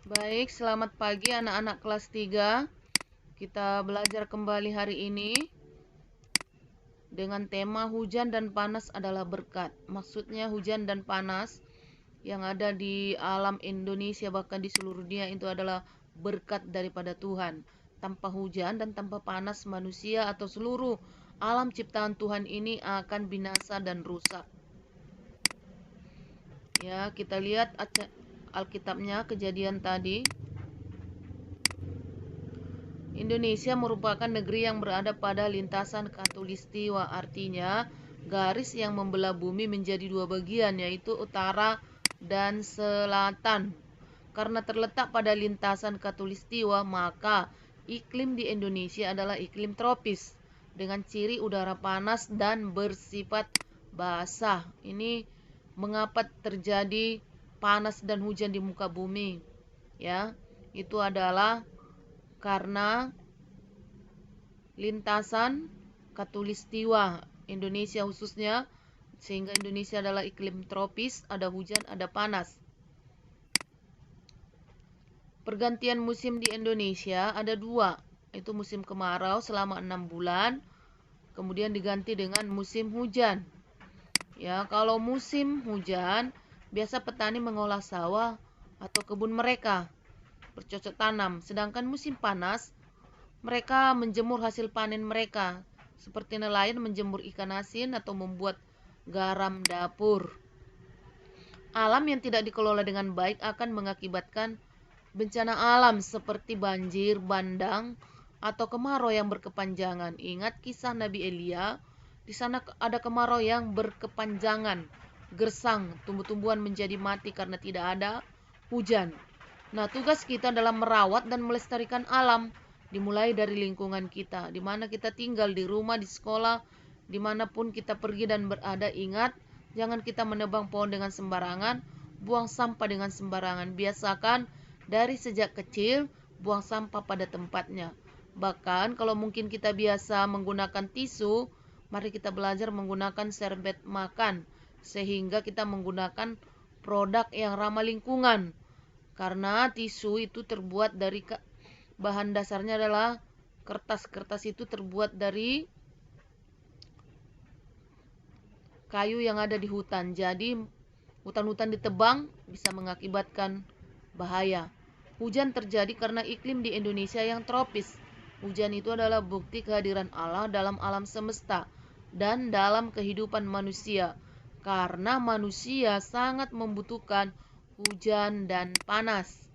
Baik, selamat pagi anak-anak kelas 3. Kita belajar kembali hari ini dengan tema hujan dan panas adalah berkat. Maksudnya hujan dan panas yang ada di alam Indonesia bahkan di seluruh dunia itu adalah berkat daripada Tuhan. Tanpa hujan dan tanpa panas manusia atau seluruh alam ciptaan Tuhan ini akan binasa dan rusak. Ya, kita lihat Alkitabnya kejadian tadi. Indonesia merupakan negeri yang berada pada lintasan khatulistiwa, artinya garis yang membelah bumi menjadi dua bagian, yaitu utara dan selatan. Karena terletak pada lintasan khatulistiwa, maka iklim di Indonesia adalah iklim tropis dengan ciri udara panas dan bersifat basah. Ini mengapa terjadi panas dan hujan di muka bumi? Ya, itu adalah karena lintasan khatulistiwa Indonesia khususnya, sehingga Indonesia adalah iklim tropis, ada hujan, ada panas. Pergantian musim di Indonesia ada dua, itu musim kemarau selama 6 bulan, kemudian diganti dengan musim hujan. Ya, kalau musim hujan, biasa petani mengolah sawah atau kebun mereka, bercocok tanam. Sedangkan musim panas, mereka menjemur hasil panen mereka, seperti nelayan menjemur ikan asin atau membuat garam dapur. Alam yang tidak dikelola dengan baik akan mengakibatkan bencana alam seperti banjir bandang atau kemarau yang berkepanjangan. Ingat kisah Nabi Elia, di sana ada kemarau yang berkepanjangan, gersang, tumbuh-tumbuhan menjadi mati karena tidak ada hujan. Nah, tugas kita dalam merawat dan melestarikan alam dimulai dari lingkungan kita, di mana kita tinggal, di rumah, di sekolah, dimanapun kita pergi dan berada. Ingat, jangan kita menebang pohon dengan sembarangan, buang sampah dengan sembarangan. Biasakan dari sejak kecil buang sampah pada tempatnya. Bahkan kalau mungkin kita biasa menggunakan tisu, mari kita belajar menggunakan serbet makan, sehingga kita menggunakan produk yang ramah lingkungan. Karena tisu itu terbuat dari bahan dasarnya adalah kertas. Kertas itu terbuat dari kayu yang ada di hutan. Jadi hutan-hutan ditebang bisa mengakibatkan bahaya. Hujan terjadi karena iklim di Indonesia yang tropis. Hujan itu adalah bukti kehadiran Allah dalam alam semesta dan dalam kehidupan manusia. Karena manusia sangat membutuhkan hujan dan panas.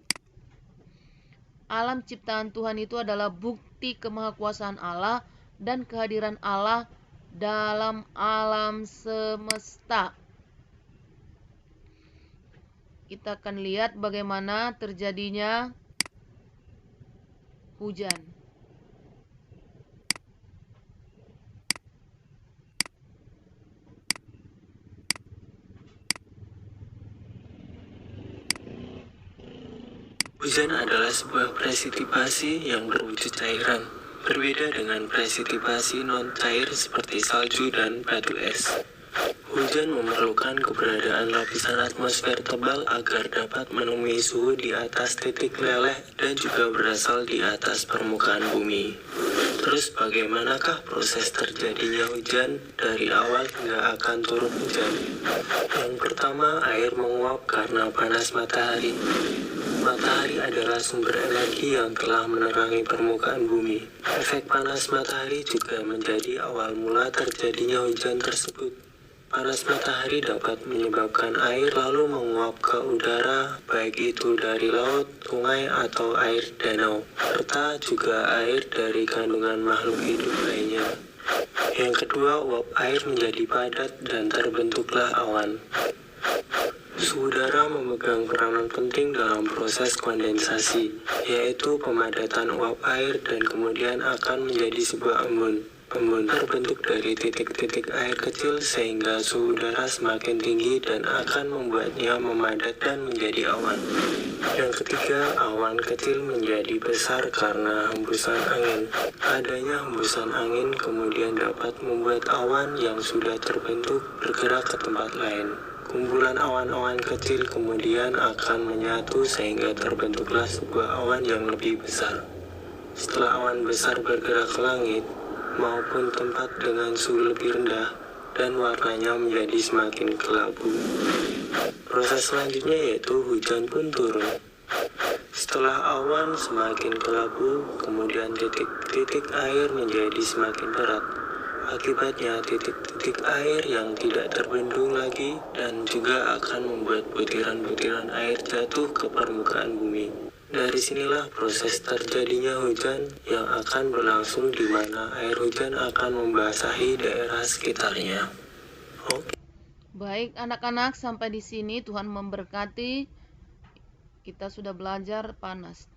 Alam ciptaan Tuhan itu adalah bukti kemahakuasaan Allah dan kehadiran Allah dalam alam semesta. Kita akan lihat bagaimana terjadinya hujan. Hujan adalah sebuah presipitasi yang berwujud cairan, berbeda dengan presipitasi non-cair seperti salju dan batu es. Hujan memerlukan keberadaan lapisan atmosfer tebal agar dapat menemui suhu di atas titik leleh dan juga berasal di atas permukaan bumi. Terus bagaimanakah proses terjadinya hujan dari awal hingga akan turun hujan? Yang pertama, air menguap karena panas matahari. Matahari adalah sumber energi yang telah menerangi permukaan bumi. Efek panas matahari juga menjadi awal mula terjadinya hujan tersebut. Panas matahari dapat menyebabkan air lalu menguap ke udara, baik itu dari laut, sungai, atau air danau, serta juga air dari kandungan makhluk hidup lainnya. Yang kedua, uap air menjadi padat dan terbentuklah awan. Suhu udara memegang peranan penting dalam proses kondensasi, yaitu pemadatan uap air dan kemudian akan menjadi sebuah embun. Embun terbentuk dari titik-titik air kecil sehingga suhu udara semakin tinggi dan akan membuatnya memadat dan menjadi awan. Yang ketiga, awan kecil menjadi besar karena hembusan angin. Adanya hembusan angin kemudian dapat membuat awan yang sudah terbentuk bergerak ke tempat lain. Kumpulan awan-awan kecil kemudian akan menyatu sehingga terbentuklah sebuah awan yang lebih besar. Setelah awan besar bergerak ke langit maupun tempat dengan suhu lebih rendah dan warnanya menjadi semakin kelabu. Proses selanjutnya yaitu hujan pun turun. Setelah awan semakin kelabu, kemudian titik-titik air menjadi semakin berat. Akibatnya titik-titik air yang tidak terbendung lagi dan juga akan membuat butiran-butiran air jatuh ke permukaan bumi. Dari sinilah proses terjadinya hujan yang akan berlangsung di mana air hujan akan membasahi daerah sekitarnya. Oke. Baik anak-anak, sampai di sini Tuhan memberkati. Kita sudah belajar panas.